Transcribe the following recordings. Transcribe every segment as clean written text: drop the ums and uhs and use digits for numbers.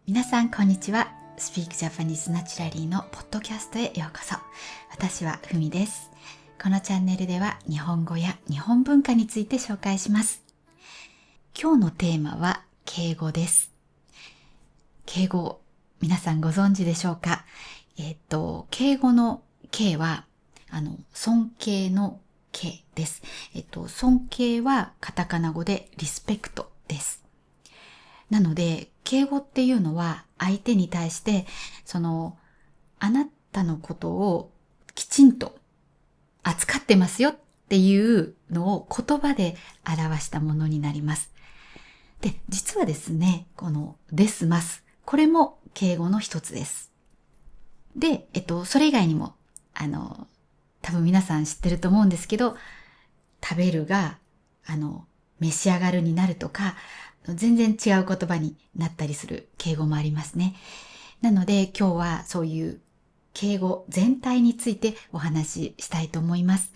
皆さんこんにちは。Speak Japanese Naturally のポッドキャストへようこそ。私はふみです。このチャンネルでは日本語や日本文化について紹介します。今日のテーマは敬語です。敬語、皆さんご存知でしょうか？敬語の敬は尊敬の敬です。尊敬はカタカナ語でリスペクトです。なので、敬語っていうのは相手に対して、あなたのことをきちんと扱ってますよっていうのを言葉で表したものになります。で、実はですね、このですます。これも敬語の一つです。で、それ以外にも、多分皆さん知ってると思うんですけど、食べるが、召し上がるになるとか、全然違う言葉になったりする敬語もありますね。なので今日はそういう敬語全体についてお話ししたいと思います。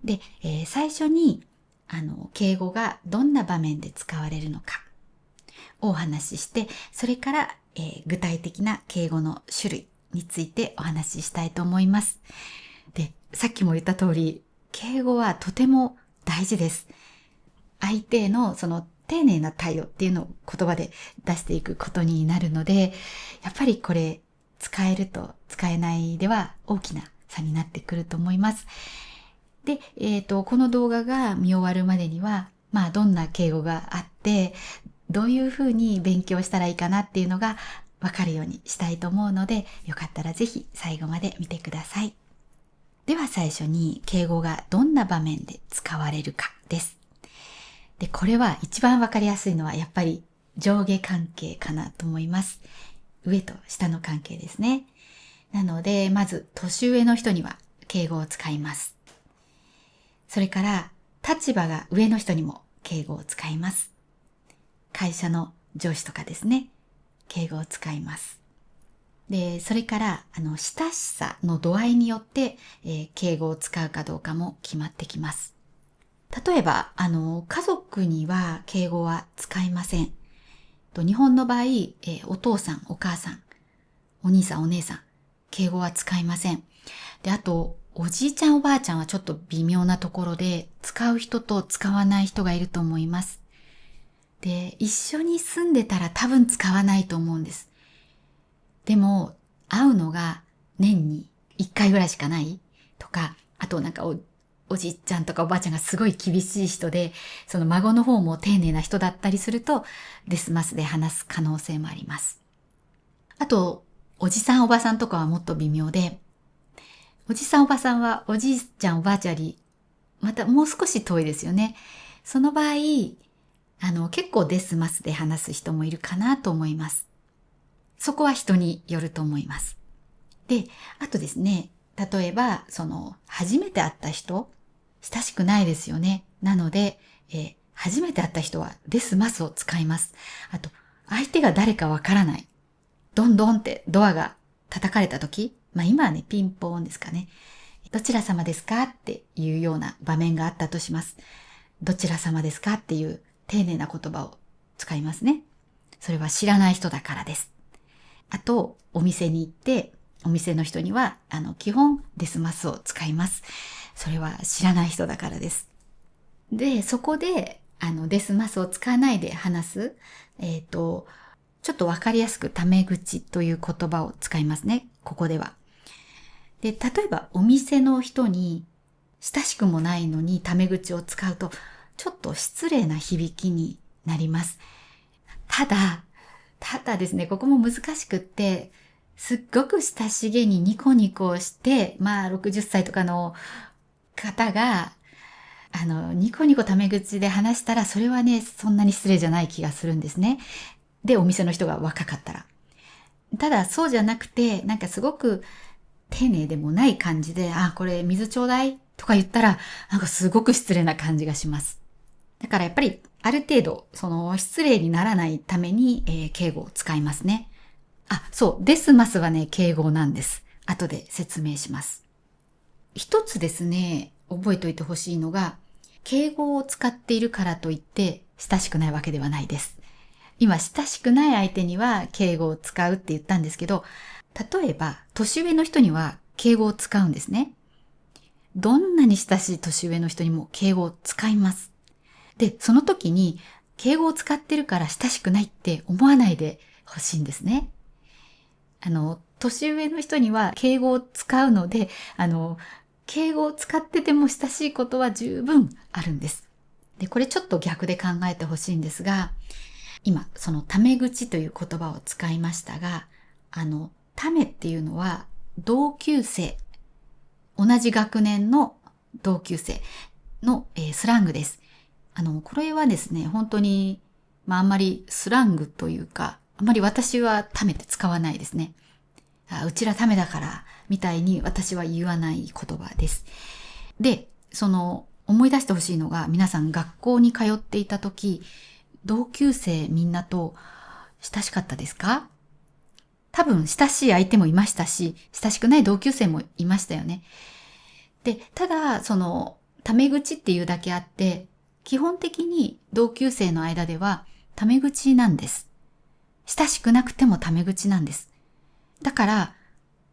で、最初に敬語がどんな場面で使われるのかをお話しして、それから、具体的な敬語の種類についてお話ししたいと思います。で、さっきも言った通り、敬語はとても大事です。相手への丁寧な対応っていうのを言葉で出していくことになるので、やっぱりこれ使えると使えないでは大きな差になってくると思います。で、この動画が見終わるまでには、どんな敬語があって、どういうふうに勉強したらいいかなっていうのがわかるようにしたいと思うので、よかったらぜひ最後まで見てください。では最初に敬語がどんな場面で使われるかです。で、これは一番わかりやすいのはやっぱり上下関係かなと思います。上と下の関係ですね。なので、まず年上の人には敬語を使います。それから立場が上の人にも敬語を使います。会社の上司とかですね、敬語を使います。で、それから親しさの度合いによって、敬語を使うかどうかも決まってきます。例えば、家族には敬語は使いません。日本の場合、お父さん、お母さん、お兄さん、お姉さん、敬語は使いません。で、あと、おじいちゃん、おばあちゃんはちょっと微妙なところで、使う人と使わない人がいると思います。で、一緒に住んでたら多分使わないと思うんです。でも、会うのが年に1回ぐらいしかないとか、あとおじいちゃんとかおばあちゃんがすごい厳しい人で、その孫の方も丁寧な人だったりすると、ですますで話す可能性もあります。あと、おじさんおばさんとかはもっと微妙で、おじさんおばさんはおじいちゃんおばあちゃんより、またもう少し遠いですよね。その場合、結構ですますで話す人もいるかなと思います。そこは人によると思います。で、あとですね、例えば、初めて会った人、親しくないですよね。なので、初めて会った人はですますを使います。あと、相手が誰かわからない。ドンドンってドアが叩かれた時、今はね、ピンポーンですかね。どちら様ですかっていうような場面があったとします。どちら様ですかっていう丁寧な言葉を使いますね。それは知らない人だからです。あと、お店に行って、お店の人には、基本ですますを使います。それは知らない人だからです。で、そこで、ですますを使わないで話す、ちょっとわかりやすくタメ口という言葉を使いますね。ここでは。で、例えばお店の人に親しくもないのにタメ口を使うと、ちょっと失礼な響きになります。ただですね、ここも難しくって、すっごく親しげにニコニコして、60歳とかの方が、ニコニコタメ口で話したら、それはね、そんなに失礼じゃない気がするんですね。で、お店の人が若かったら。ただ、そうじゃなくて、すごく丁寧でもない感じで、これ水ちょうだいとか言ったら、すごく失礼な感じがします。だからやっぱり、ある程度、失礼にならないために、敬語を使いますね。そう、ですますはね、敬語なんです。後で説明します。一つですね、覚えておいてほしいのが、敬語を使っているからといって親しくないわけではないです。今、親しくない相手には敬語を使うって言ったんですけど、例えば、年上の人には敬語を使うんですね。どんなに親しい年上の人にも敬語を使います。で、その時に、敬語を使ってるから親しくないって思わないでほしいんですね。年上の人には敬語を使うので、敬語を使ってても親しいことは十分あるんです。で、これちょっと逆で考えてほしいんですが、今、そのタメ口という言葉を使いましたが、タメっていうのは同級生、同じ学年の同級生の、スラングです。これはですね、本当に、あんまりスラングというか、あんまり私はタメって使わないですね。うちらタメだから、みたいに私は言わない言葉です。で、思い出してほしいのが、皆さん学校に通っていた時、同級生みんなと親しかったですか？多分親しい相手もいましたし、親しくない同級生もいましたよね。で、ただ、タメ口っていうだけあって、基本的に同級生の間ではタメ口なんです。親しくなくてもタメ口なんです。だから、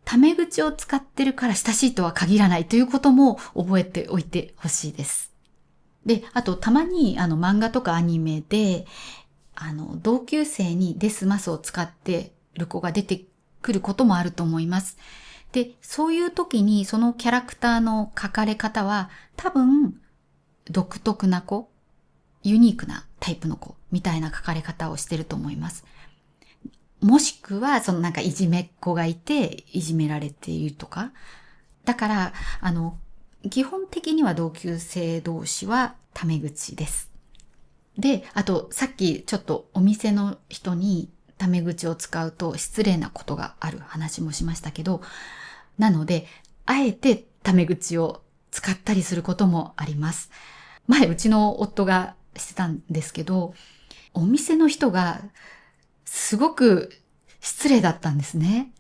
タメ口を使ってるから親しいとは限らないということも覚えておいてほしいです。で、あとたまに漫画とかアニメで、同級生にデスマスを使ってる子が出てくることもあると思います。で、そういう時にそのキャラクターの書かれ方は多分独特な子、ユニークなタイプの子みたいな書かれ方をしてると思います。もしくはなんかいじめっ子がいていじめられているとか。だから、基本的には同級生同士はタメ口です。で、あとさっきちょっとお店の人にタメ口を使うと失礼なことがある話もしましたけど、なので、あえてタメ口を使ったりすることもあります。前、うちの夫がしてたんですけど、お店の人がすごく失礼だったんですね。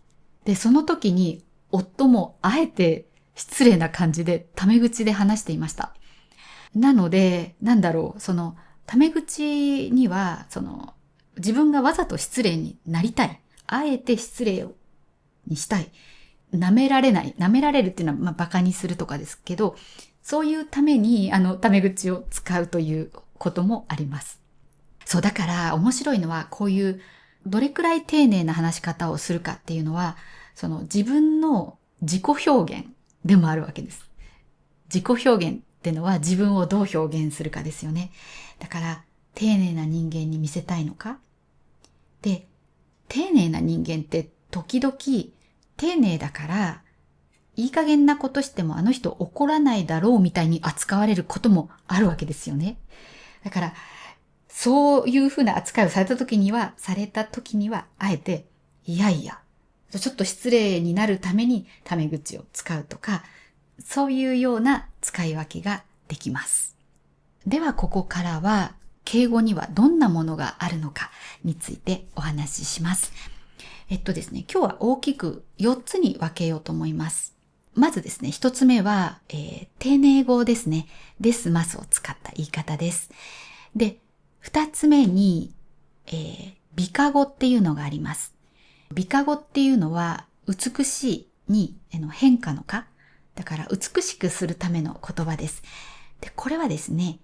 で、その時に夫もあえて失礼な感じでタメ口で話していました。なので、タメ口には、自分がわざと失礼になりたい。あえて失礼にしたい。舐められない。舐められるっていうのは、馬鹿にするとかですけど、そういうために、タメ口を使うということもあります。そう、だから面白いのは、こういう、どれくらい丁寧な話し方をするかっていうのは、自分の自己表現でもあるわけです。自己表現ってのは自分をどう表現するかですよね。だから、丁寧な人間に見せたいのか？で、丁寧な人間って時々、丁寧だから、いい加減なことしてもあの人怒らないだろうみたいに扱われることもあるわけですよね。だから、そういうふうな扱いをされた時には、あえて、いやいや、ちょっと失礼になるためにタメ口を使うとか、そういうような使い分けができます。では、ここからは、敬語にはどんなものがあるのかについてお話しします。ですね、今日は大きく4つに分けようと思います。まずですね、1つ目は、丁寧語ですね。ですますを使った言い方です。で、2つ目に、美化語っていうのがあります。美化語っていうのは、美しいに変化の化。だから、美しくするための言葉です。で、これはですね、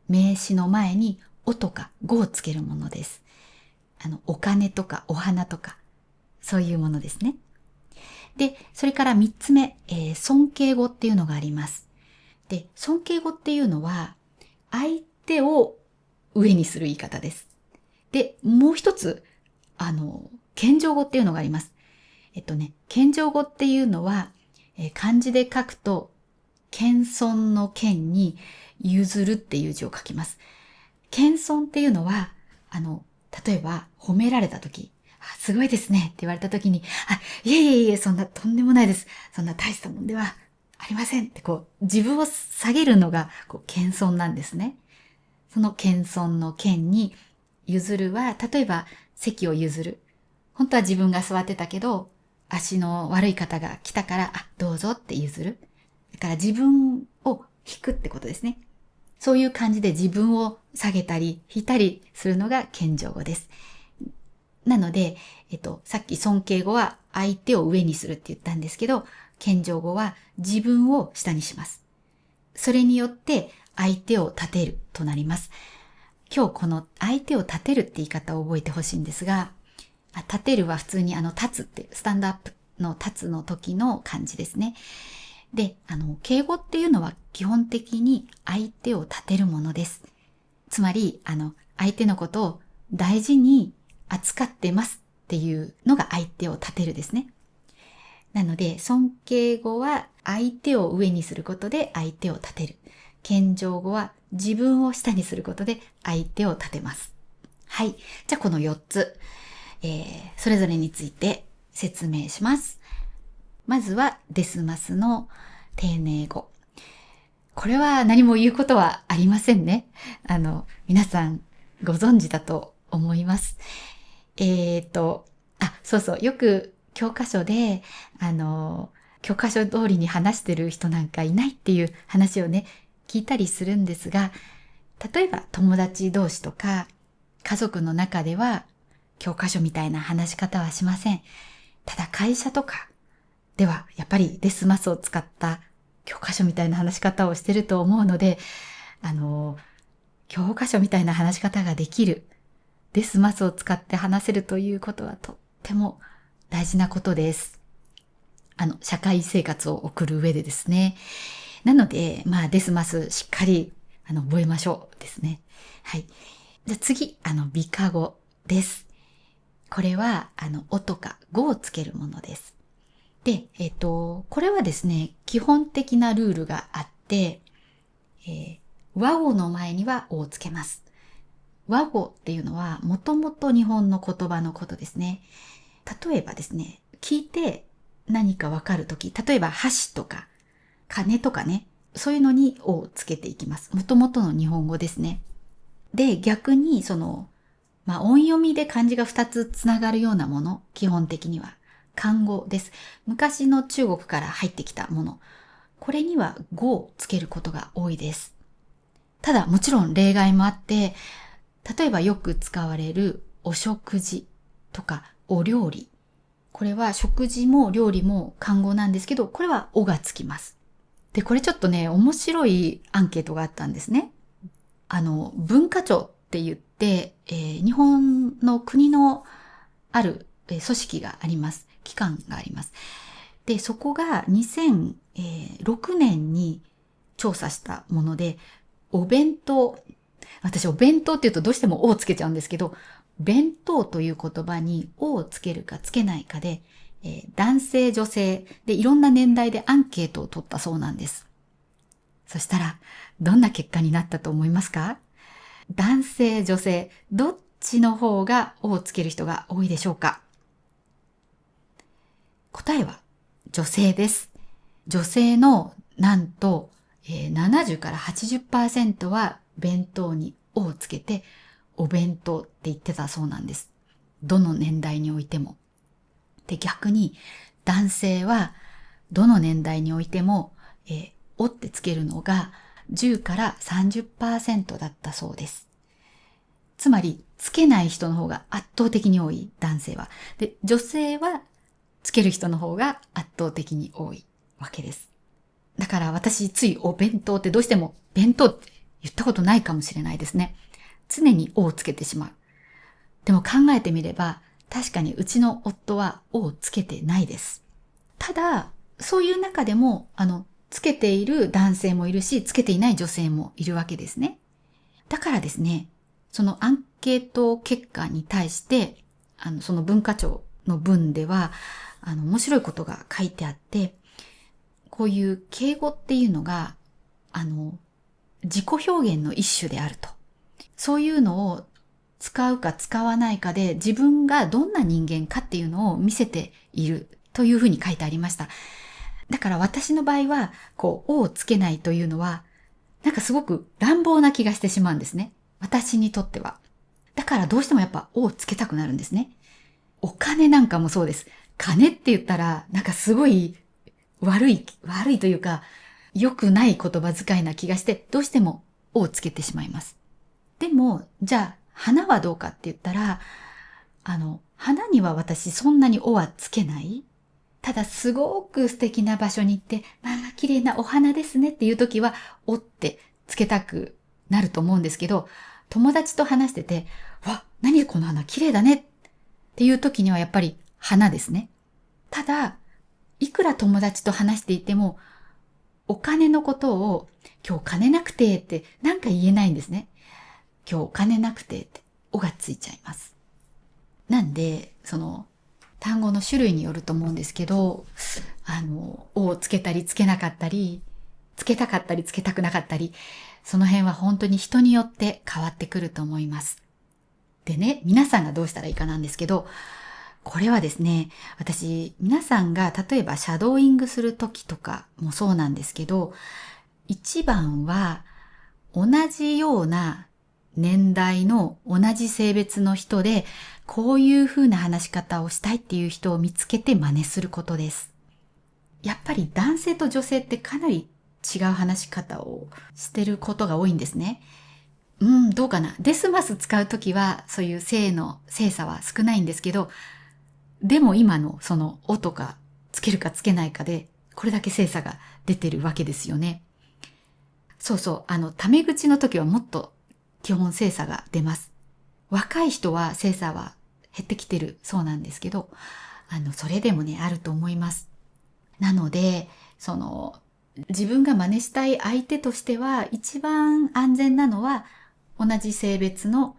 名詞の前に、おとか語をつけるものです。お金とかお花とか、そういうものですね。で、それから3つ目、尊敬語っていうのがあります。で、尊敬語っていうのは、相手を上にする言い方です。で、もう一つ、謙譲語っていうのがあります。謙譲語っていうのは、漢字で書くと、謙遜の謙に譲るっていう字を書きます。謙遜っていうのは、例えば褒められたとき、すごいですねって言われたときに、いえ、そんなとんでもないです。そんな大したもんではありませんって自分を下げるのが謙遜なんですね。その謙遜の謙に譲るは、例えば席を譲る。本当は自分が座ってたけど、足の悪い方が来たから、どうぞって譲る。だから自分を引くってことですね。そういう感じで自分を下げたり引いたりするのが謙譲語です。なので、さっき尊敬語は相手を上にするって言ったんですけど、謙譲語は自分を下にします。それによって相手を立てるとなります。今日この相手を立てるって言い方を覚えてほしいんですが、立てるは普通に立つってスタンドアップの立つの時の感じですね。で、敬語っていうのは基本的に相手を立てるものです。つまり、相手のことを大事に扱ってますっていうのが相手を立てるですね。なので、尊敬語は相手を上にすることで相手を立てる。謙譲語は自分を下にすることで相手を立てます。はい。じゃあこの4つ、それぞれについて説明します。まずはデスマスの丁寧語。これは何も言うことはありませんね。皆さんご存知だと思います。そうそう、よく教科書で、教科書通りに話してる人なんかいないっていう話をね、聞いたりするんですが、例えば友達同士とか家族の中では教科書みたいな話し方はしません。ただ会社とかではやっぱりデスマスを使った教科書みたいな話し方をしてると思うので、教科書みたいな話し方ができるデスマスを使って話せるということはとっても大事なことです。社会生活を送る上でですね。なので、デスマスしっかり、覚えましょうですね。はい。じゃあ次、美化語です。これは、おとか語をつけるものです。で、これはですね、基本的なルールがあって、和語の前にはおをつけます。和語っていうのは、もともと日本の言葉のことですね。例えばですね、聞いて何かわかるとき、例えば箸とか鐘とかね、そういうのにおをつけていきます。もともとの日本語ですね。で、逆に音読みで漢字が2つつながるようなもの、基本的には漢語です。昔の中国から入ってきたもの。これには語をつけることが多いです。ただ、もちろん例外もあって、例えばよく使われるお食事とかお料理。これは食事も料理も漢語なんですけど、これはおがつきます。で、これちょっとね、面白いアンケートがあったんですね。文化庁って言って、日本の国のある、組織があります。機関があります。で、そこが2006年に調査したもので、私お弁当って言うとどうしてもおをつけちゃうんですけど、弁当という言葉におをつけるかつけないかで、男性女性でいろんな年代でアンケートを取ったそうなんです。そしたら、どんな結果になったと思いますか？男性女性、どっちの方がおをつける人が多いでしょうか？答えは女性です。女性のなんと、70から 80% は弁当におをつけてお弁当って言ってたそうなんです。どの年代においても。で、逆に男性はどの年代においても、おってつけるのが10から 30% だったそうです。つまり、つけない人の方が圧倒的に多い、男性は。で、女性はつける人の方が圧倒的に多いわけです。だから私ついお弁当ってどうしても弁当って言ったことないかもしれないですね。常におをつけてしまう。でも考えてみれば、確かにうちの夫はおをつけてないです。ただ、そういう中でも、つけている男性もいるし、つけていない女性もいるわけですね。だからですね、そのアンケート結果に対して、その文化庁の文では、面白いことが書いてあって、こういう敬語っていうのが、自己表現の一種であると。そういうのを使うか使わないかで自分がどんな人間かっていうのを見せているというふうに書いてありました。だから私の場合は、おをつけないというのは、なんかすごく乱暴な気がしてしまうんですね。私にとっては。だからどうしてもやっぱおをつけたくなるんですね。お金なんかもそうです。金って言ったら、なんかすごい悪いというか、良くない言葉遣いな気がして、どうしてもをつけてしまいます。でも、じゃあ、花はどうかって言ったら、花には私そんなにおはつけない。ただ、すごく素敵な場所に行って、まあ、綺麗なお花ですねっていう時は、おってつけたくなると思うんですけど、友達と話してて、わ、何この花綺麗だねっていう時にはやっぱり花ですね。ただ、いくら友達と話していても、お金のことを、今日金なくてってなんか言えないんですね。今日お金なくてって、おがついちゃいます。なんで、単語の種類によると思うんですけど、おをつけたりつけなかったり、つけたかったりつけたくなかったり、その辺は本当に人によって変わってくると思います。でね、皆さんがどうしたらいいかなんですけど、これはですね、私、皆さんが例えばシャドーイングするときとかもそうなんですけど、一番は同じような年代の同じ性別の人で、こういう風な話し方をしたいっていう人を見つけて真似することです。やっぱり男性と女性ってかなり違う話し方をしてることが多いんですね。どうかな。デスマス使うときはそういう性の精査は少ないんですけど、でも今のそのおとかつけるかつけないかでこれだけ精査が出てるわけですよね。そうそう、タメ口の時はもっと基本精査が出ます。若い人は精査は減ってきてるそうなんですけど、それでもね、あると思います。なので、自分が真似したい相手としては、一番安全なのは、同じ性別の、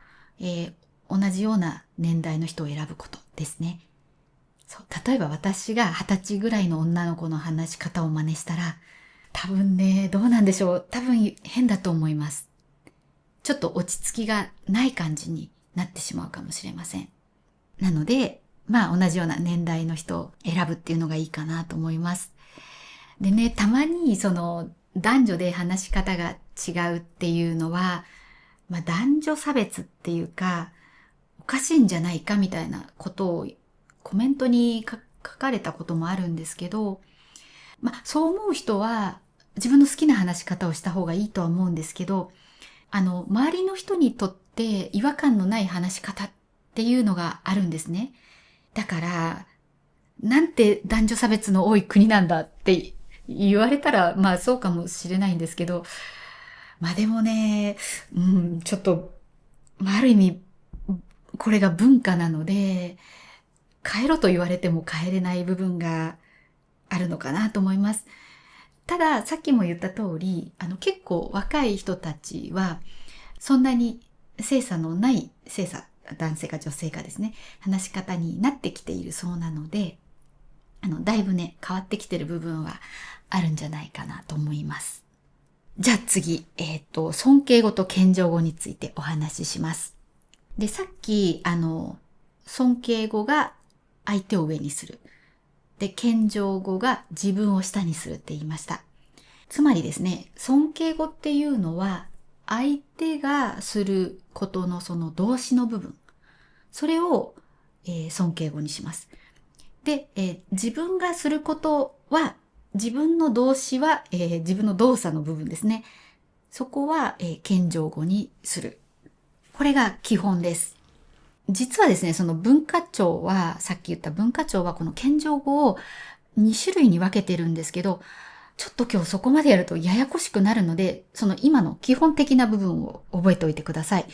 同じような年代の人を選ぶことですね。そう、例えば私が20歳ぐらいの女の子の話し方を真似したら、多分ね、どうなんでしょう。多分変だと思います。ちょっと落ち着きがない感じになってしまうかもしれません。なので、まあ同じような年代の人を選ぶっていうのがいいかなと思います。でね、たまに男女で話し方が違うっていうのは、まあ男女差別っていうか、おかしいんじゃないかみたいなことをコメントに書かれたこともあるんですけど、まあそう思う人は自分の好きな話し方をした方がいいとは思うんですけど、周りの人にとって違和感のない話し方っていうのがあるんですね。だから、なんて男女差別の多い国なんだって言われたら、まあそうかもしれないんですけど、まあでもね、ちょっと、まあある意味、これが文化なので、変えろと言われても変えれない部分があるのかなと思います。ただ、さっきも言った通り、結構若い人たちは、そんなに性差のない男性か女性かですね、話し方になってきているそうなので、だいぶね、変わってきてる部分はあるんじゃないかなと思います。じゃあ次、尊敬語と謙譲語についてお話しします。で、さっき、尊敬語が相手を上にする。で、謙譲語が自分を下にするって言いました。つまりですね、尊敬語っていうのは、相手がすることのその動詞の部分。それを、尊敬語にします。で、自分がすることは、自分の動詞は、自分の動作の部分ですね。そこは、謙譲語にする。これが基本です。実はですね、その文化庁は、さっき言った文化庁はこの謙譲語を2種類に分けてるんですけど、ちょっと今日そこまでやるとややこしくなるので、その今の基本的な部分を覚えておいてください。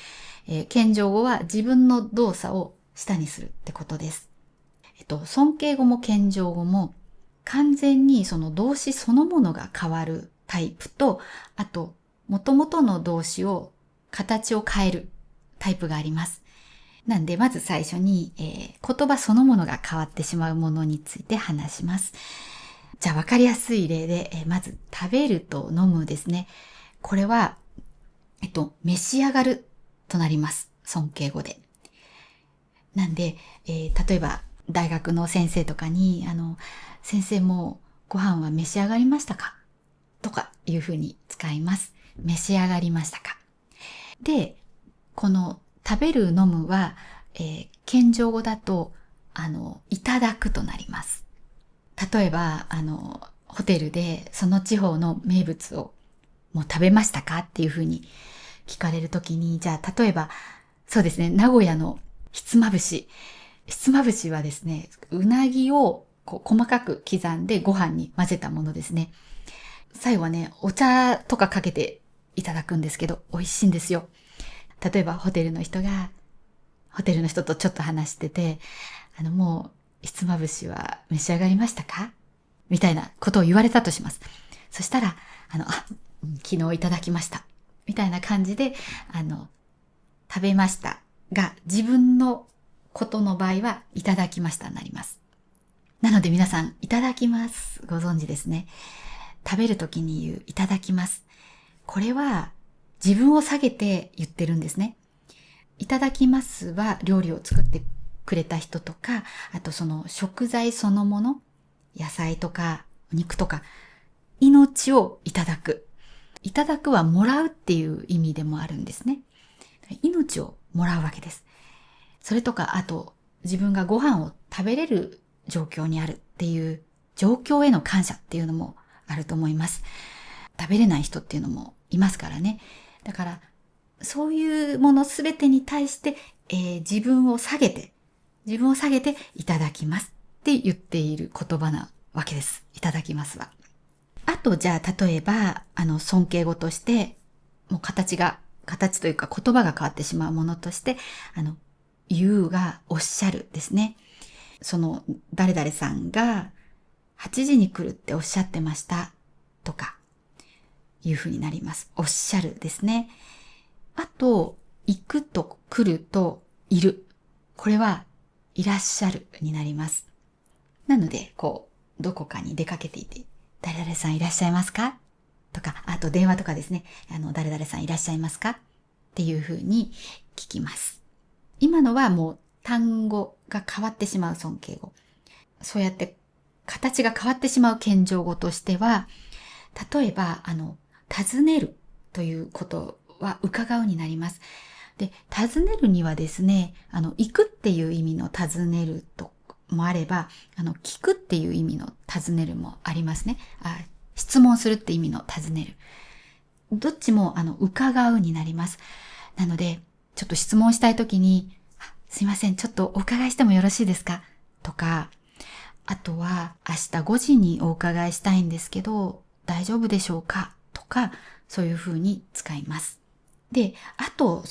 謙譲語は自分の動作を下にするってことです。尊敬語も謙譲語も完全にその動詞そのものが変わるタイプと、あと元々の動詞を形を変えるタイプがあります。なんでまず最初に、言葉そのものが変わってしまうものについて話します。じゃあ分かりやすい例で、まず食べると飲むですね。これは、召し上がるとなります。尊敬語で。なんで、例えば大学の先生とかに、先生もご飯は召し上がりましたかとかいうふうに使います。召し上がりましたか。で、この食べる飲むは、謙譲語だと、いただくとなります。例えば、ホテルでその地方の名物をもう食べましたかっていうふうに聞かれるときに、じゃあ例えば、そうですね、名古屋のひつまぶし。ひつまぶしはですね、うなぎをこう細かく刻んでご飯に混ぜたものですね。最後はね、お茶とかかけていただくんですけど、美味しいんですよ。例えばホテルの人とちょっと話してて、もう、ひつまぶしは召し上がりましたかみたいなことを言われたとします。そしたら、昨日いただきました。みたいな感じで、食べましたが、自分のことの場合は、いただきましたになります。なので皆さん、いただきます。ご存知ですね。食べるときに言う、いただきます。これは、自分を下げて言ってるんですね。いただきますは、料理を作ってくれた人とか、あとその食材そのもの、野菜とか、お肉とか、命をいただく。いただくはもらうっていう意味でもあるんですね。命をもらうわけです。それとか、あと、自分がご飯を食べれる状況にあるっていう状況への感謝っていうのもあると思います。食べれない人っていうのもいますからね。だから、そういうものすべてに対して、自分を下げていただきますって言っている言葉なわけです。いただきますは。あと、じゃあ、例えば、尊敬語として、もう形というか言葉が変わってしまうものとして、言うがおっしゃるですね。その、誰々さんが8時に来るっておっしゃってましたとか、いうふうになります。おっしゃるですね。あと、行くと来るといる。これは、いらっしゃるになります。なので、どこかに出かけていて、誰々さんいらっしゃいますかとか、あと電話とかですね。誰々さんいらっしゃいますかっていうふうに聞きます。今のはもう単語が変わってしまう尊敬語。そうやって形が変わってしまう謙譲語としては、例えば、尋ねるということは伺うになります。で、尋ねるにはですね、行くっていう意味の尋ねるともあれば、聞くっていう意味の尋ねるもありますね。質問するって意味の尋ねる。どっちも、伺うになります。なので、ちょっと質問したいときに、すいません、ちょっとお伺いしてもよろしいですかとか、あとは、明日5時にお伺いしたいんですけど、大丈夫でしょうかとか、そういう風に使います。で、あと、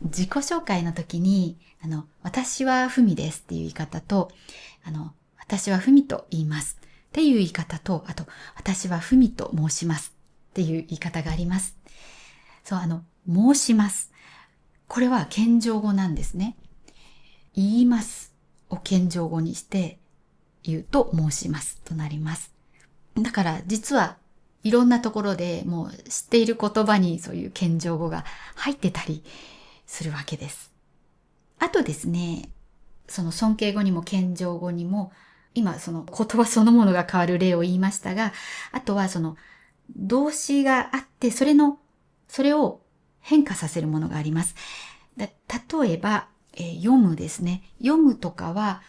自己紹介の時に、私はふみですっていう言い方と、私はふみと言いますっていう言い方と、あと、私はふみと申しますっていう言い方があります。そう、申します。これは謙譲語なんですね。言いますを謙譲語にして言うと申しますとなります。だから実はいろんなところでもう知っている言葉にそういう謙譲語が入ってたりするわけです。あとですね、その尊敬語にも謙譲語にも今その言葉そのものが変わる例を言いましたが、あとはその動詞があってそれを変化させるものがあります。例えば、読むですね。読むとかは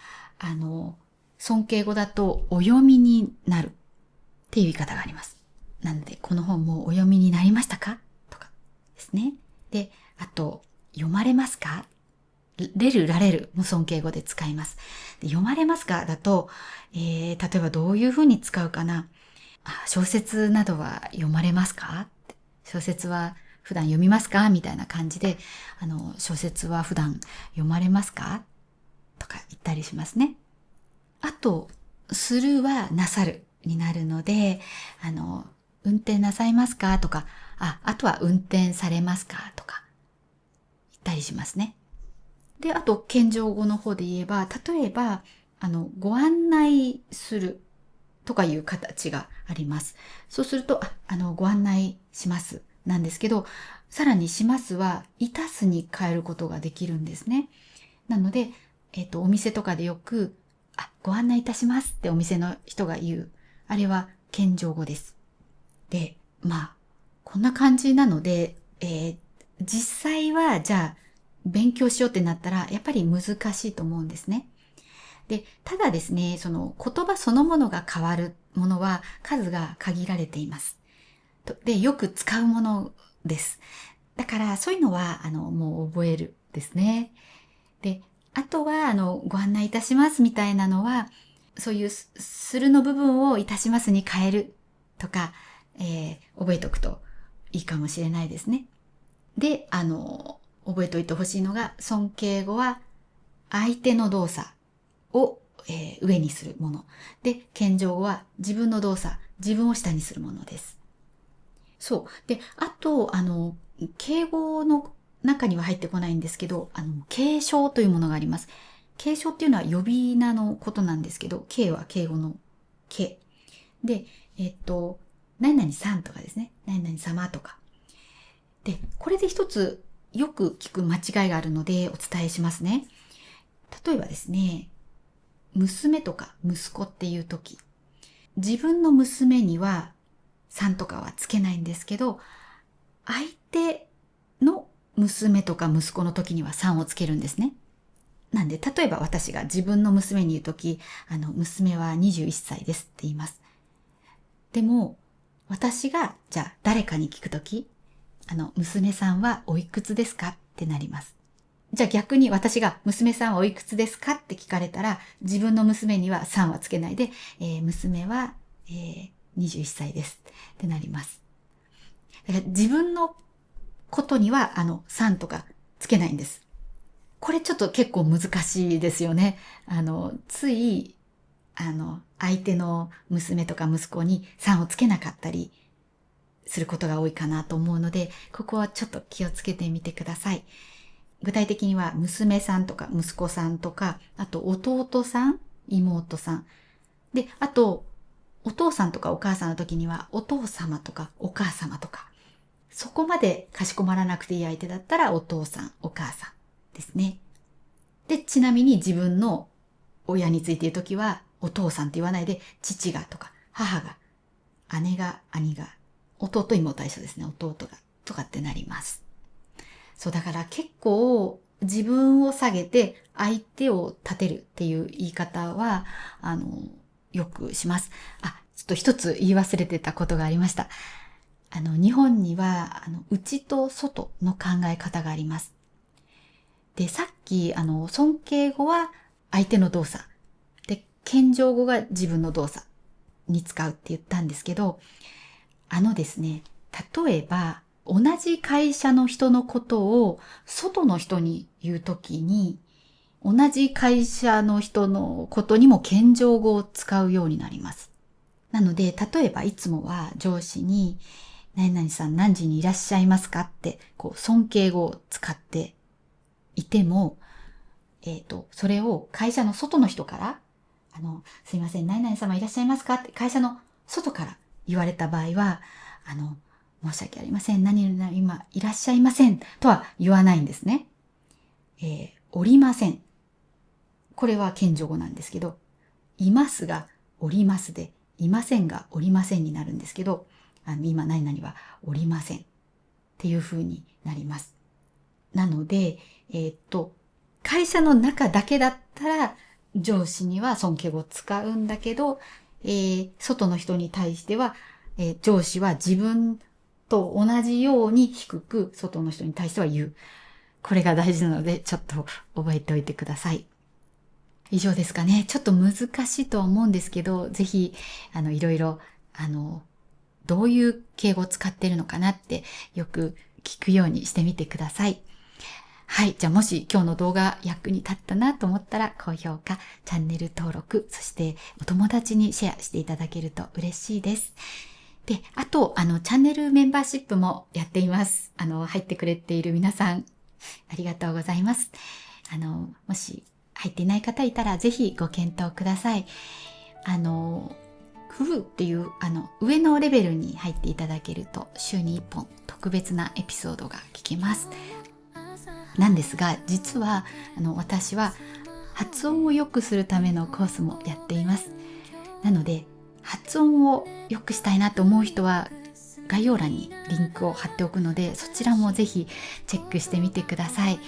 尊敬語だとお読みになるっていう言い方があります。なので、この本もお読みになりましたかとかですね。で、あと、読まれますかれる、られるも尊敬語で使います。で読まれますかだと、例えばどういうふうに使うかな。小説などは読まれますか小説は普段読みますかみたいな感じで、小説は普段読まれますかとか言ったりしますね。あと、するはなさるになるので、運転なさいますかとか、あとは運転されますかとか言ったりしますね。で、あと、謙譲語の方で言えば、例えば、ご案内するとかいう形があります。そうすると、ご案内しますなんですけど、さらにしますは、いたすに変えることができるんですね。なので、お店とかでよく、ご案内いたしますってお店の人が言う。あれは謙譲語です。で、こんな感じなので、実際は、じゃあ、勉強しようってなったら、やっぱり難しいと思うんですね。で、ただですね、その言葉そのものが変わるものは数が限られています。でよく使うものです。だからそういうのはもう覚えるですね。で、あとはご案内いたしますみたいなのは、そういうするの部分をいたしますに変えるとか、覚えておくといいかもしれないですね。で、覚えておいてほしいのが、尊敬語は相手の動作を、上にするもの。で、謙譲語は自分の動作、自分を下にするものです。そう。で、あと、敬語の中には入ってこないんですけど、敬称というものがあります。敬称っていうのは呼び名のことなんですけど、敬は敬語の敬。で、何々さんとかですね。何々様とか。で、これで一つよく聞く間違いがあるのでお伝えしますね。例えばですね、娘とか息子っていう時、自分の娘にはさんとかはつけないんですけど、相手の娘とか息子の時にはさんをつけるんですね。なんで、例えば私が自分の娘に言う時、娘は21歳ですって言います。でも、私が、じゃあ誰かに聞く時、娘さんはおいくつですかってなります。じゃあ逆に私が娘さんはおいくつですかって聞かれたら、自分の娘にはさんはつけないで、娘は、21歳ですってなります。だから自分のことにはさんとかつけないんです。これちょっと結構難しいですよね。つい、相手の娘とか息子にさんをつけなかったりすることが多いかなと思うので、ここはちょっと気をつけてみてください。具体的には娘さんとか息子さんとか、あと弟さん、妹さん。で、あと、お父さんとかお母さんの時にはお父様とかお母様とか、そこまでかしこまらなくていい相手だったらお父さん、お母さんですね。で、ちなみに自分の親について言う時はお父さんって言わないで父がとか母が、姉が、兄が、弟妹は一緒ですね。弟がとかってなります。そうだから結構自分を下げて相手を立てるっていう言い方は、よくします。ちょっと一つ言い忘れてたことがありました。日本には、内と外の考え方があります。で、さっき、尊敬語は相手の動作。で、謙譲語が自分の動作に使うって言ったんですけど、ですね、例えば、同じ会社の人のことを外の人に言うときに、同じ会社の人のことにも謙譲語を使うようになります。なので、例えばいつもは上司に、何々さん何時にいらっしゃいますかって、尊敬語を使っていても、それを会社の外の人から、すいません、何々様いらっしゃいますかって会社の外から言われた場合は、申し訳ありません、何々今いらっしゃいませんとは言わないんですね。おりません。これは謙譲語なんですけど、いますがおりますで、いませんがおりませんになるんですけど、今何々はおりませんっていう風になります。なので、会社の中だけだったら上司には尊敬語を使うんだけど、外の人に対しては、上司は自分と同じように低く外の人に対しては言う。これが大事なのでちょっと覚えておいてください。以上ですかね。ちょっと難しいとは思うんですけど、ぜひ、いろいろ、どういう敬語を使っているのかなってよく聞くようにしてみてください。はい。じゃあもし今日の動画役に立ったなと思ったら高評価、チャンネル登録、そしてお友達にシェアしていただけると嬉しいです。で、あと、チャンネルメンバーシップもやっています。入ってくれている皆さん、ありがとうございます。もし入っていない方いたらぜひご検討ください。フルっていう、上のレベルに入っていただけると週に1本特別なエピソードが聞けます。なんですが、実は私は発音を良くするためのコースもやっています。なので発音を良くしたいなと思う人は概要欄にリンクを貼っておくので、そちらもぜひチェックしてみてください。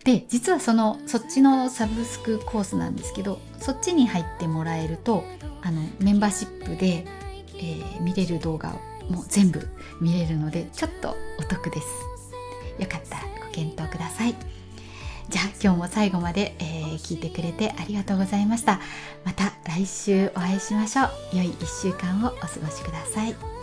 で、実はそっちのサブスクコースなんですけど、そっちに入ってもらえるとメンバーシップで、見れる動画もう全部見れるのでちょっとお得です。よかったらご検討ください。じゃあ今日も最後まで、聞いてくれてありがとうございました。また来週お会いしましょう。良い1週間をお過ごしください。